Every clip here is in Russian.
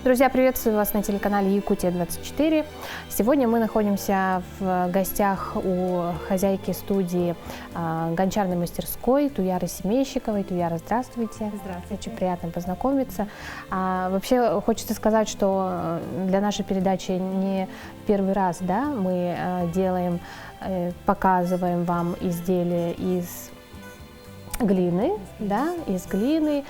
Друзья, приветствую вас на телеканале Якутия-24. Сегодня мы находимся в гостях у хозяйки студии гончарной мастерской Туяры Семейщиковой. Туяра, здравствуйте. Здравствуйте. Очень приятно познакомиться. Вообще хочется сказать, что для нашей передачи не первый раз, да, мы делаем, показываем вам изделия из глины, да, из глины.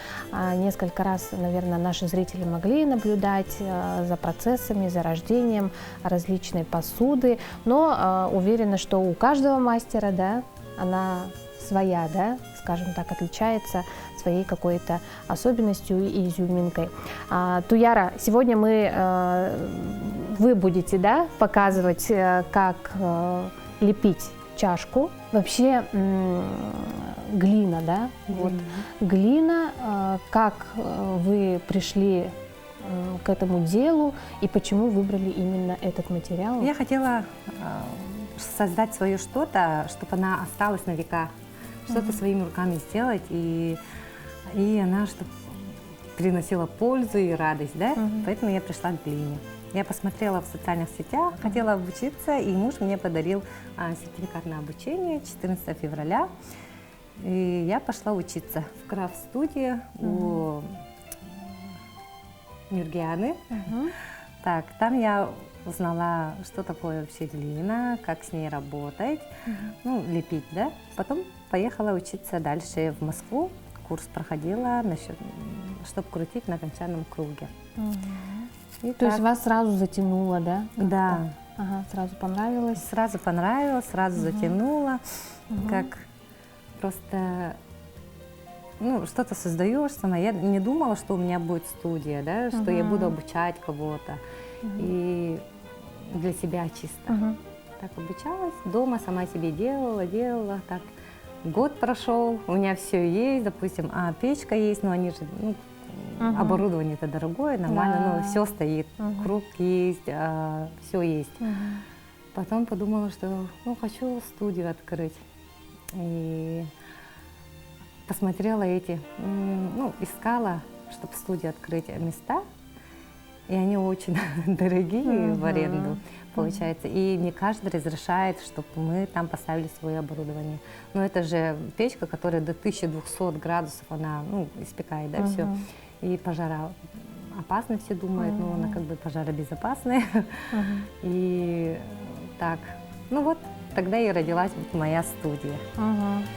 Несколько раз, наверное, наши зрители могли наблюдать за процессами, за рождением различной посуды, но уверена, что у каждого мастера, да, она своя, да, скажем так, отличается своей какой-то особенностью и изюминкой. Туяра, сегодня вы будете, да, показывать, как лепить чашку. Вообще глина, да? Вот глина, как вы пришли к этому делу и почему выбрали именно этот материал? Я хотела создать свое что-то, чтобы она осталась на века, что-то своими руками сделать, и она чтобы приносила пользу и радость, да? Поэтому я пришла к глине. Я посмотрела в социальных сетях, хотела обучиться, и муж мне подарил сертификат на обучение 14 февраля. И я пошла учиться в крафт-студии у Нюргианы. Так, там я узнала, что такое вообще глина, как с ней работать, ну, лепить, да. Потом поехала учиться дальше в Москву, курс проходила, чтобы крутить на гончарном круге. То есть вас сразу затянуло, да? Да. Ага, сразу понравилось? Сразу понравилось, сразу затянуло, как просто, ну, что-то создаешь сама. Я не думала, что у меня будет студия, да, что я буду обучать кого-то. И для себя чисто. Так обучалась, дома сама себе делала, так. Год прошел, у меня все есть, допустим, печка есть, но они же, ну, оборудование-то дорогое, нормально, но все стоит, круг есть, все есть. Потом подумала, что, ну, хочу студию открыть. И посмотрела ну, искала, чтобы студию открыть места, и они очень дорогие в аренду, получается. И не каждый разрешает, чтобы мы там поставили свое оборудование. Но это же печка, которая до 1200 градусов, она, ну, испекает, да, все. И пожароопасно, все думают, но она как бы пожаробезопасная. И так, ну вот, тогда и родилась моя студия.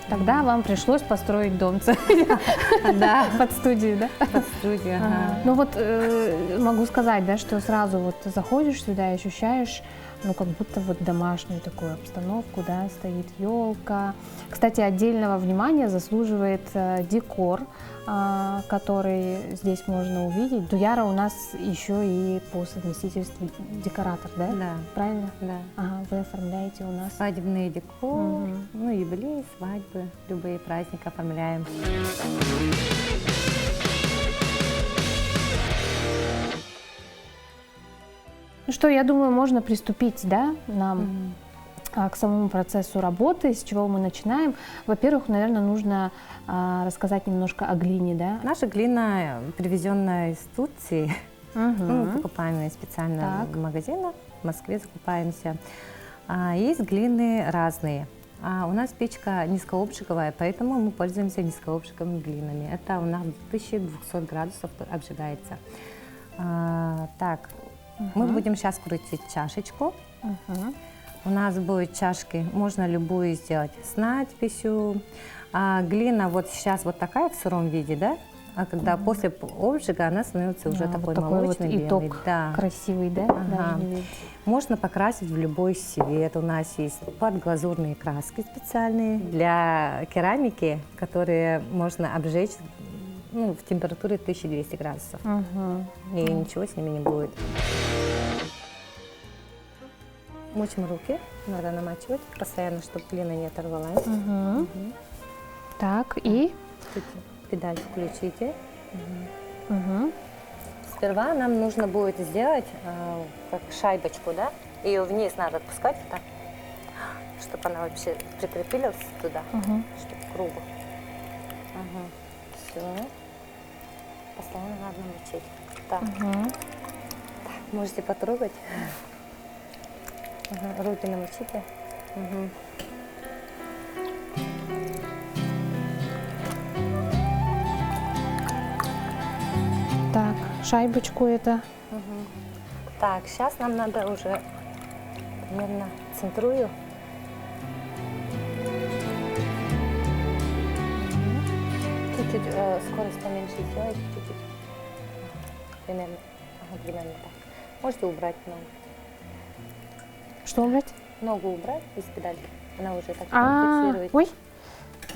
Тогда вам пришлось построить дом Да. под студию, да? Под студию, Ну вот могу сказать, да, что сразу вот заходишь сюда и ощущаешь, ну, как будто вот домашнюю такую обстановку, да, стоит елка. Кстати, отдельного внимания заслуживает декор, который здесь можно увидеть. Туяра у нас еще и по совместительству декоратор, да? Да. Правильно? Да. Ага, вы оформляете у нас свадебный декор, ну, юбилей, свадьбы, любые праздники оформляем. Ну что, я думаю, можно приступить, да, нам к самому процессу работы, с чего мы начинаем. Во-первых, наверное, нужно рассказать немножко о глине, да? Наша глина, привезенная из Турции, мы покупаем ее специально в магазинах, в Москве закупаемся. Есть глины разные. У нас печка низкообжиговая, поэтому мы пользуемся низкообжиговыми глинами. Это у нас 1200 градусов обжигается. Так. Мы будем сейчас крутить чашечку. У нас будут чашки, можно любую сделать с надписью. Глина вот сейчас вот такая в сыром виде, да? А когда после обжига она становится уже такой вот молочный, вот итог белый. Да. Красивый, да? Можно покрасить в любой цвет. У нас есть подглазурные краски специальные для керамики, которые можно обжечь, ну, в температуре 1200 градусов. И ничего с ними не будет. Мочим руки, надо намачивать постоянно, чтобы глина не оторвалась. Так, и? Тут педаль включите. Сперва нам нужно будет сделать как шайбочку, да? Ее вниз надо отпускать, так, чтобы она вообще прикрепилась туда, чтобы к кругу. Все. Постоянно надо мочить. Так. Можете потрогать. Ага, руки намочите. Угу. Так, шайбочку это. Угу. Так, сейчас нам надо уже примерно центрую. Чуть-чуть скорость поменьше сделать, чуть-чуть. Примерно, примерно так. Можете убрать ногу. Что убрать? Ногу убрать из педальки. Она уже так фиксирует. Ой,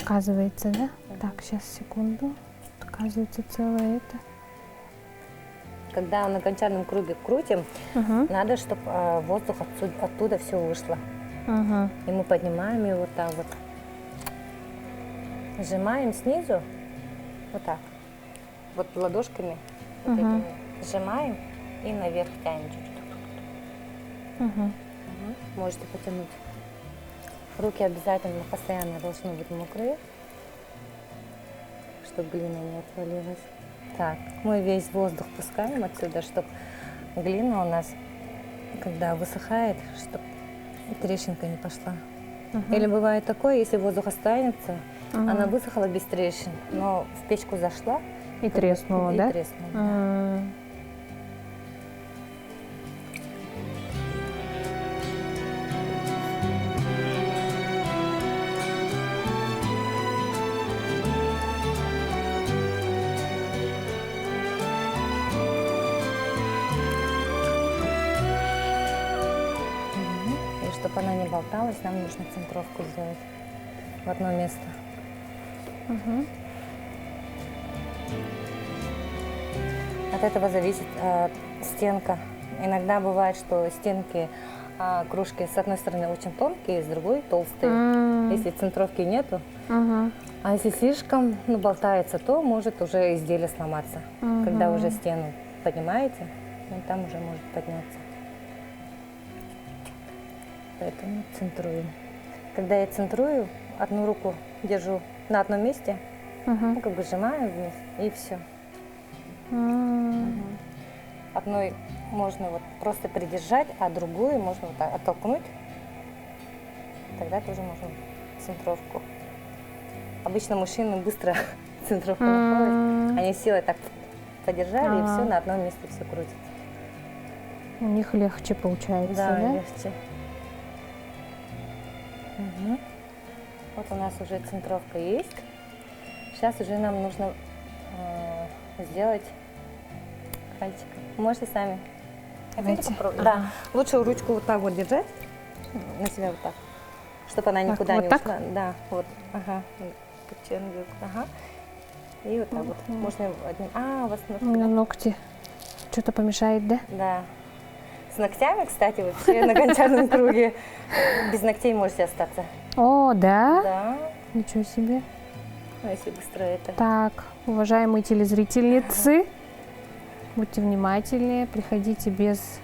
оказывается, да? Так, сейчас, секунду. Оказывается, целое это. Когда на гончарном круге крутим, надо, чтобы воздух оттуда все вышло. И мы поднимаем его вот так вот. Сжимаем снизу, вот так. Вот ладошками вот этими сжимаем и наверх тянем чуть-чуть. Можете потянуть. Руки обязательно постоянно должны быть мокрые, чтобы глина не отвалилась. Так, мы весь воздух пускаем отсюда, чтобы глина у нас, когда высыхает, чтобы трещинка не пошла. Или бывает такое, если воздух останется, она высохла без трещин, но в печку зашла и треснула, да? И треснула. И чтобы она не болталась, нам нужно центровку сделать в одно место. От этого зависит стенка. Иногда бывает, что стенки кружки с одной стороны очень тонкие, с другой толстые. Если центровки нету, а если слишком болтается, то может уже изделие сломаться. Когда уже стену поднимаете, там уже может подняться. Поэтому центрую. Когда я центрую, одну руку держу на одном месте, как бы сжимаю вниз, и все. Одной можно вот просто придержать, а другую можно вот так оттолкнуть. Тогда тоже можно центровку. Обычно мужчины быстро центровку находят. Они силой так подержали, и все на одном месте все крутится. У них легче получается, да? Да, легче. Вот у нас уже центровка есть. Сейчас уже нам нужно сделать пальчиком. Можете сами. Хотите попробовать? Да. Лучше ручку вот так вот держать на себя вот так, чтобы она никуда вот не так? ушла. Да, вот. Ага. Ага. И вот так вот. Можно одним. У вас ногти. У меня ногти. Что-то помешает, да? Да. С ногтями, кстати, вообще на гончарном круге без ногтей можете остаться. О, да? Да. Ничего себе. Ну, если быстро это. Так, уважаемые телезрительницы, будьте внимательнее, приходите без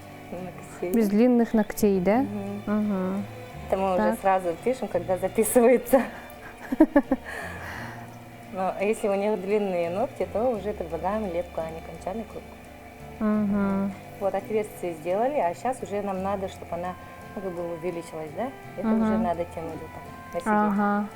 длинных ногтей, да? Это мы уже сразу пишем, когда записывается. Но если у них длинные ногти, то уже предлагаем лепку, а не гончарный круг. Вот отверстие сделали, а сейчас уже нам надо, чтобы она как бы увеличилась, да? Это уже надо тянуть вот так на себе.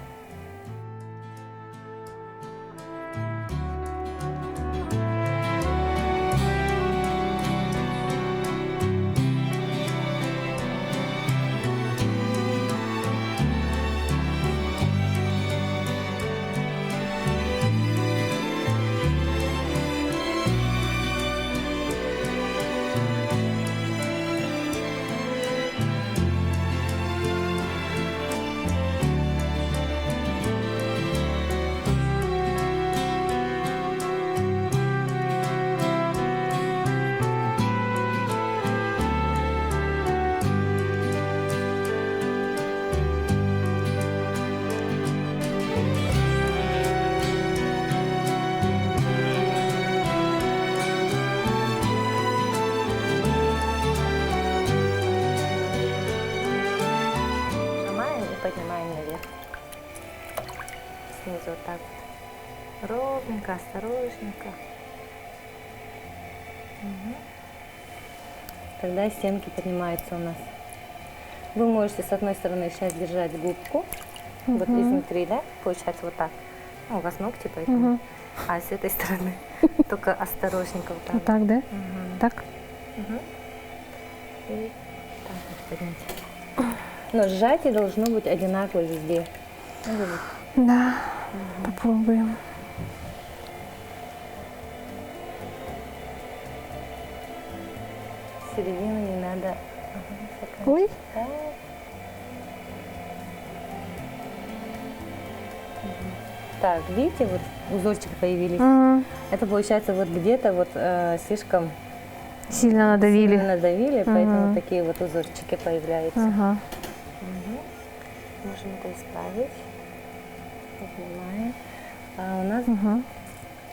Поднимаем наверх. Снизу вот так вот. Ровненько, осторожненько. тогда стенки поднимаются у нас. Вы можете с одной стороны сейчас держать губку, вот изнутри, да, получается вот так. Ну, у вас ногти, поэтому. Мгм. А с этой стороны только осторожненько вот так. Вот так, да? Мгм. Так? Мгм. И так вот поднимите. Но сжатие должно быть одинаково везде. Ну, вот. Да. Попробуем. Середину не надо. Ага, заканчивать. Ой. Так. Мгм. Так, видите, вот узорчики появились. М, Это получается вот где-то вот слишком Сильно надавили. сильно надавили, поэтому Мгм. такие вот узорчики появляются. Ага. Мгм. Можем это исправить. Поднимаем. А у нас Угу.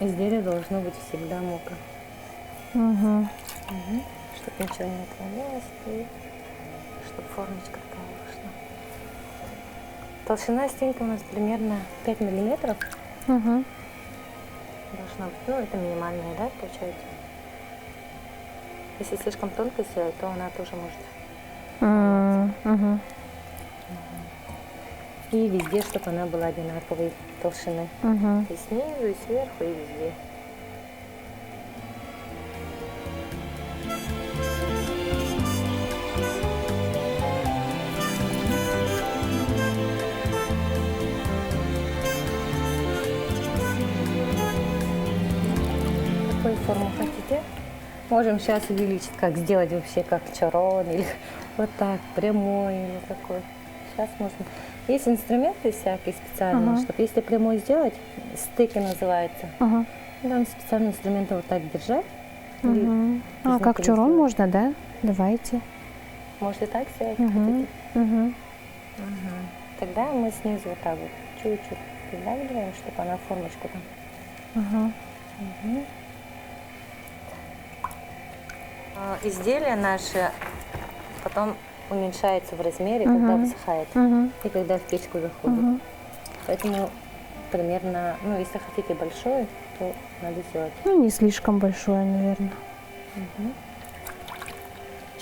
изделие должно быть всегда мокро. Угу. Чтобы ничего не отвалилось и чтобы формочка такая вышла. Толщина стенки у нас примерно 5 миллиметров Угу. должна быть. Ну, это минимальная, да, получается. Если слишком тонко сделать, то она тоже может. Угу. И везде, чтобы она была одинаковой толщины. Угу. И снизу, и сверху, и везде. Какую форму хотите? Можем сейчас увеличить, как сделать вообще как чарон, или вот так, прямой, или такой. Сейчас можно. Есть инструменты всякие специальные, Ага. чтобы если прямой сделать, стыки называется. Ага. Там специальные инструменты вот так держать. И Угу. А изнутри как чурон сделать. можно, да? Давайте. Можете так сделать, Угу. хотите? Угу. Тогда мы снизу вот так вот чуть-чуть придавливаем, чтобы она формочку там. Ага. Изделие наше потом уменьшается в размере, когда высыхает Угу. и когда в печку заходит. Угу. Поэтому примерно, ну, если хотите большое, то надо сделать. Ну, не слишком большое, наверное.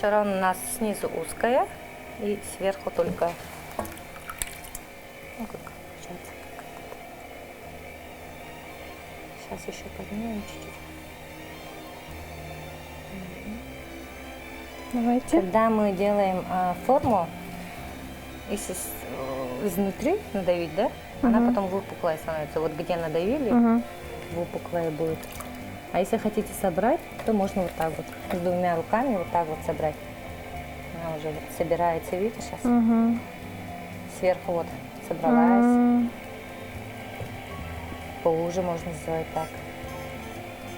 Чарон у нас снизу узкая и сверху только, ну, как получается. Сейчас еще поднимем чуть-чуть. Давайте. Когда мы делаем форму, если изнутри надавить, да, она потом выпуклая становится. Вот где надавили, Угу. выпуклая будет. А если хотите собрать, то можно вот так вот, с двумя руками вот так вот собрать. Она уже вот собирается, видите, сейчас Угу. сверху вот собралась. Поуже можно сделать так.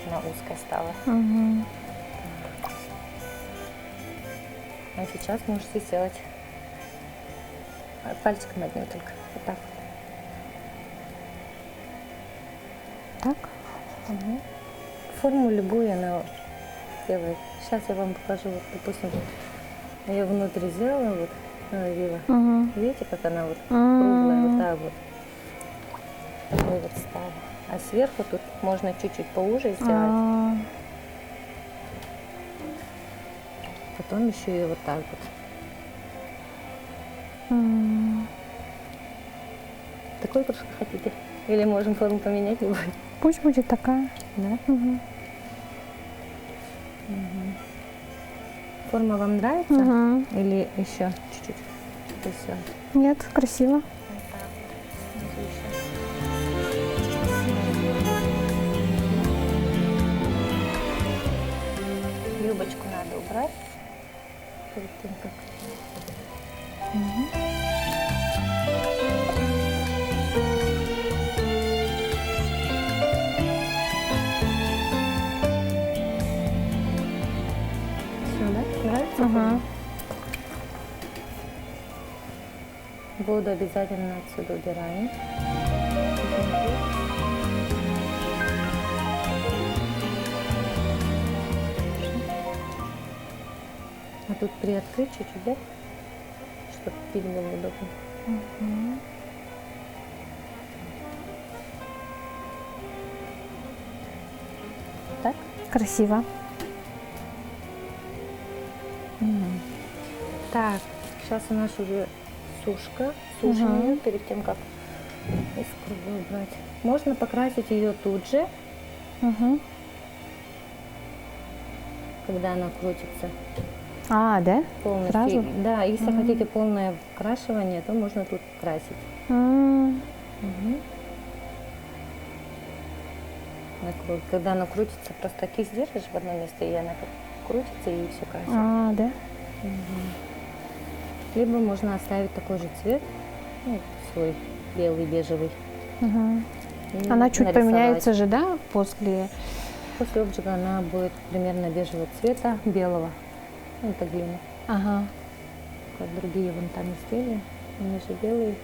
Она узкая стала. Угу. А сейчас можете сделать пальчиком одним только. Вот так. Так. Форму любую она делает. Сейчас я вам покажу. Вот, допустим, я внутрь сделала, вот, навела. Угу. Видите, как она вот круглая, вот так вот. Такой вот стала. А сверху тут можно чуть-чуть поуже сделать. Потом еще и вот так вот. Такой кружка хотите? Или можем форму поменять любой? Пусть будет такая. Да? Угу. Форма вам нравится? Угу. Или еще чуть-чуть? И все. Нет, красиво. Юбочку надо убрать перед тем, как... Все, да? Нравится? Угу. Воду обязательно отсюда убираем. А тут приоткрыть чуть-чуть, да? Чтобы пить было удобно. Так? Красиво. Так, сейчас у нас уже сушка. Сушим ее перед тем, как искру убрать. Можно покрасить ее тут же, Мгм. когда она крутится А, да? полностью. Сразу? Да, если хотите полное вкрашивание, то можно тут красить. М, Когда она крутится, просто кисть держишь в одно место, и она как крутится, и все красит. А, да? Либо можно оставить такой же цвет, ну, свой белый, бежевый. Мгм. и Она чуть нарисовать. поменяется же, да, после... После обжига она будет примерно бежевого цвета, белого. Ну, это глина. Ага. Как другие вон там изделия, они же белые.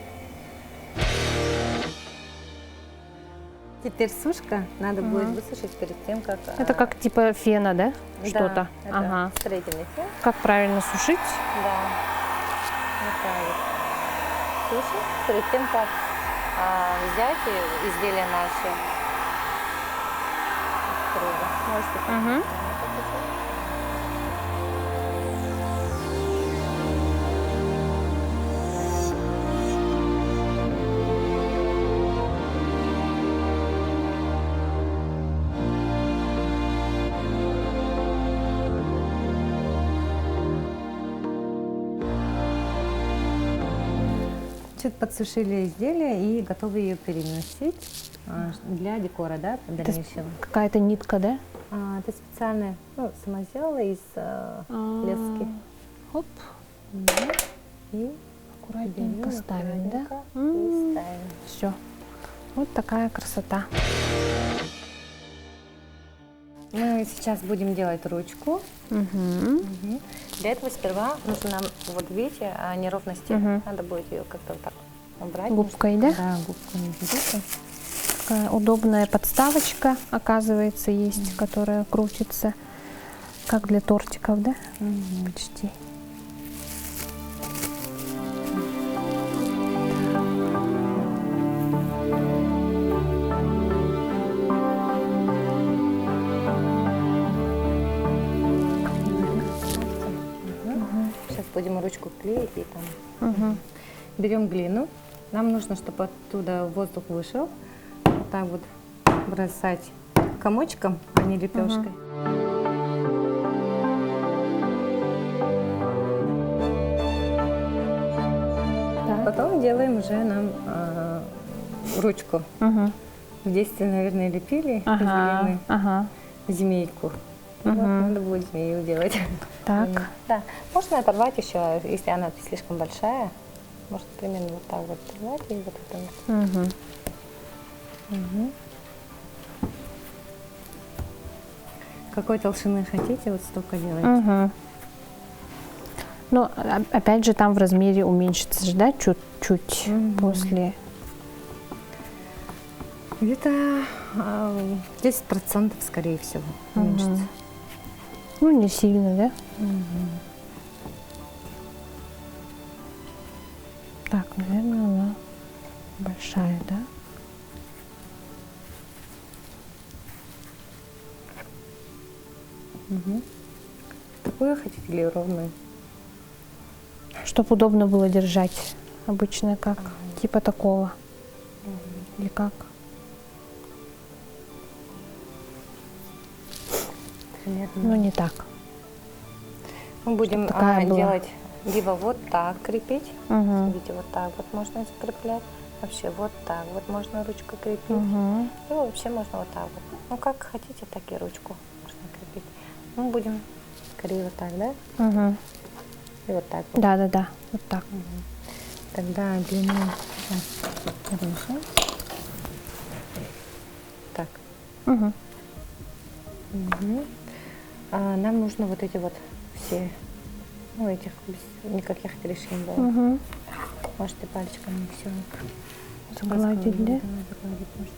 Теперь сушка надо будет высушить перед тем, как... Это как типа фена, да? да, Что-то. это Ага. строительный фен. Как правильно сушить? Да. Вот так вот. Сушить перед тем, как взять изделия наши из круга. Можете так. Мгм. Чуть подсушили изделие и готовы ее переносить для декора, да, дальнейшего. Какая-то нитка, да? Это специальная, ну, самоделала из лески. Хоп, И аккуратненько берем, ставим, да? аккуратненько и ставим. Все. Вот такая красота. Мы сейчас будем делать ручку. Мгм. Для этого сперва нужно нам, вот видите, неровности, надо будет ее как-то вот так убрать. Губкой, да? Да, губкой берите. Такая удобная подставочка, оказывается, есть, которая крутится, как для тортиков, да? Почти. Сейчас будем ручку клеить и там. Берем глину. Нам нужно, чтобы оттуда воздух вышел. Вот так вот бросать комочком, а не лепешкой. Потом делаем уже нам ручку. В детстве, наверное, лепили из глины Ага. змейку. Вот, надо будет змею делать. Так. Да. Можно оторвать еще, если она слишком большая. Можно примерно вот так вот оторвать и вот это вот. Какой толщины хотите, вот столько делайте. Но опять же там в размере уменьшится же, да, чуть-чуть после. Где-то 10% скорее всего уменьшится. Ну, не сильно, да? Так, наверное, она большая, да? Такую хотите или ровную? Чтобы удобно было держать. Обычно как? Типа такого. Или как? Примерно. Ну, не так. Мы будем такая была. делать либо вот так крепить. Угу. Видите, вот так вот можно закреплять. Вообще вот так вот можно ручку крепить. Угу. И вообще можно вот так вот. Ну, как хотите, так и ручку можно крепить. Мы будем скорее вот так, да? Угу. И вот так вот. Да. Вот так. Тогда длину режем. Так. Угу. Нам нужно вот эти вот все, ну, этих без никаких трещин было. Угу. Можете пальчиками все Загладить, да? загладить можно.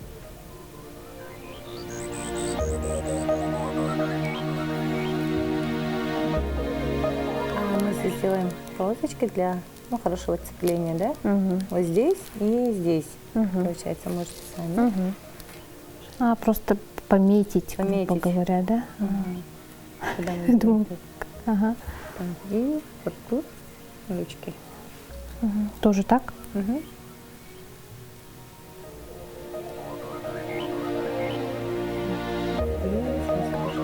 Мы здесь сделаем полосочки для, ну, хорошего цепления, да? Угу. Вот здесь и здесь, Угу. получается, можете сами. Угу. Просто пометить, грубо Пометить. говоря, да? Куда мы Я думаю, сделаем. ага. Так, и вот тут ручки. Тоже так? Мгм. И здесь тоже.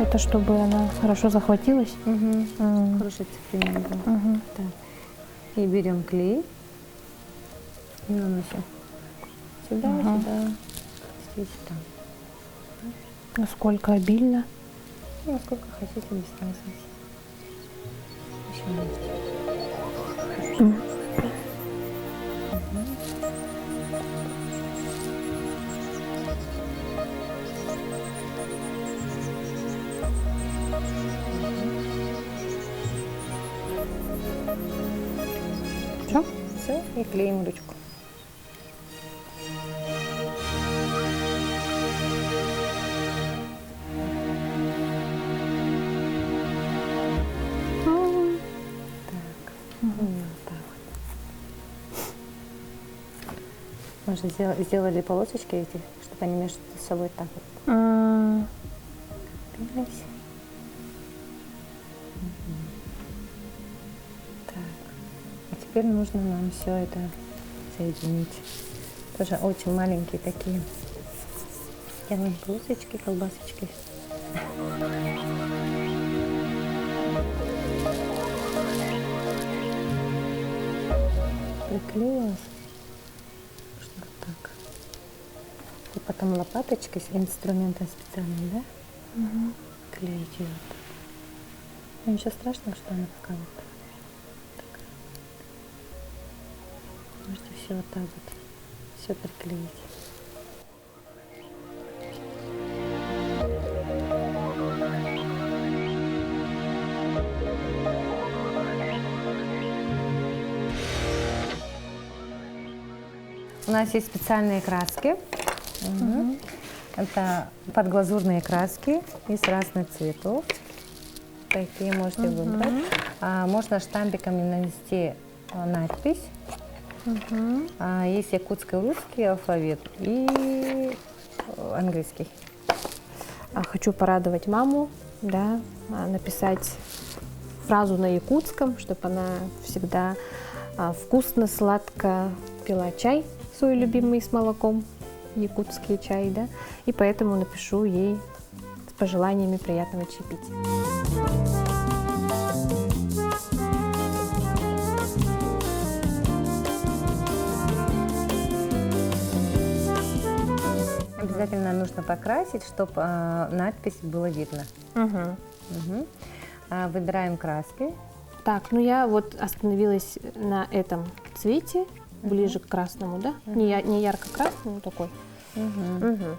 Это чтобы она хорошо захватилась? Мгм. М. Хорошее цепление было. Мгм. Так. И берем клей и наносим сюда, Ага. сюда, здесь, там. Насколько обильно? Ну, насколько хотите, без разницы. Еще нанести. М. Всё? Все, и клеим ручку. М. Так, и вот так вот. Мы же сделали полосочки эти, чтобы они между собой так вот М. пились. Так, а теперь нужно нам все это соединить. Тоже очень маленькие такие. Делаем полосочки, колбасочки. Приклеилась. Что вот так. И потом лопаточкой с инструментом специальным, да? Клеить ее вот так. Ну, ничего страшного, что она пока вот так. Можете все вот так вот, все приклеить. У нас есть специальные краски. Мгм. Это подглазурные краски из разных цветов. Такие можете выбрать. Можно штампиками нанести надпись. Есть якутско-русский алфавит и английский. Хочу порадовать маму, да, написать фразу на якутском, чтобы она всегда вкусно, сладко пила чай свой любимый с молоком, якутский чай, да, и поэтому напишу ей с пожеланиями приятного чаепития. Обязательно нужно покрасить, чтобы надпись было видно. Мгм. Мгм. Выбираем краски. Так, ну я вот остановилась на этом цвете, ближе к красному, да? Не ярко-красный, но такой. Мгм.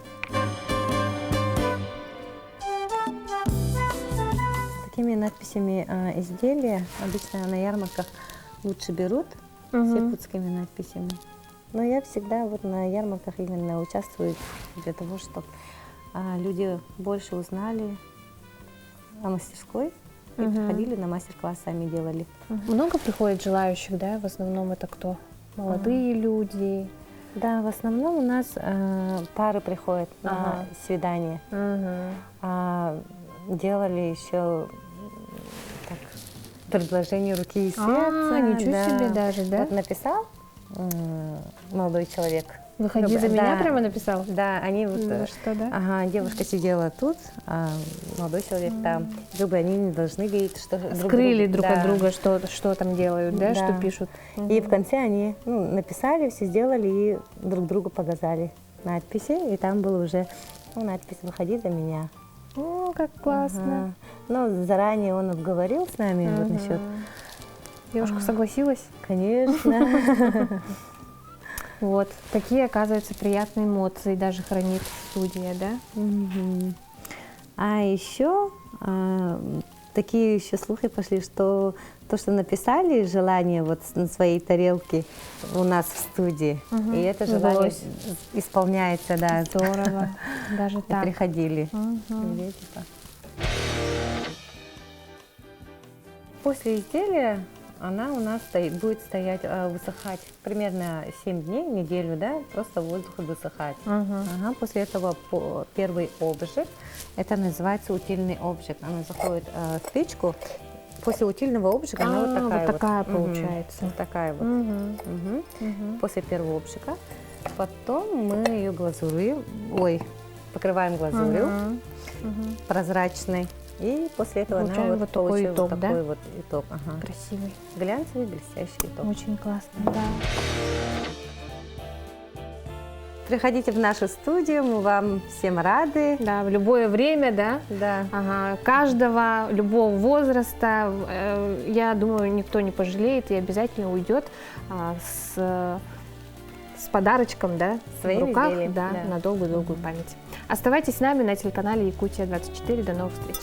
С такими надписями изделия обычно на ярмарках лучше берут с якутскими надписями. Но я всегда вот на ярмарках именно участвую для того, чтобы люди больше узнали о мастерской и приходили на мастер-класс, сами делали. Много приходит желающих, да? В основном это кто? Молодые люди. Да, в основном у нас пары приходят на Ага. свидание. Делали еще так, предложение руки и сердца. Ничего себе даже, да? Вот написал молодой человек. Выходи Ну, за меня, да. прямо написал? Да, они вот... За что, да? Ага, девушка сидела тут, а молодой человек там. Как бы они не должны видеть, что Скрыли друг да. от друга, что там делают, да, Да. что пишут. И в конце они написали, все сделали и друг другу показали надписи. И там было уже надпись «Выходи за меня». О, как классно. Ага. Но заранее он обговорил с нами вот насчет. Девушка согласилась? Конечно. Вот. Такие, оказывается, приятные эмоции даже хранит студия, да? Мгм. А еще такие еще слухи пошли, что то, что написали желание вот на своей тарелке у нас в студии, и это желание Сбылось. исполняется, да. Здорово. Даже И так. приходили. Мгм. Видите, так. После изделия она у нас будет стоять, высыхать примерно 7 дней, неделю, да, просто воздух высыхать. Ага, после этого первый обжиг, это называется утильный обжиг. Она заходит в печку, после утильного обжига она вот такая вот. Такая вот. получается. Вот такая вот. После первого обжига. Потом мы ее покрываем глазурью прозрачной. И после этого получаем она вот такой итог, вот да? такой вот итог. Ага. Красивый. Глянцевый, блестящий итог. Очень классно, да. Приходите в нашу студию, мы вам всем рады. Да, в любое время, да? Да. Ага, каждого, любого возраста, я думаю, никто не пожалеет и обязательно уйдет с подарочком, да, Своим в руках, изделием, да, да. на долгую-долгую память. Оставайтесь с нами на телеканале Якутия 24. До новых встреч!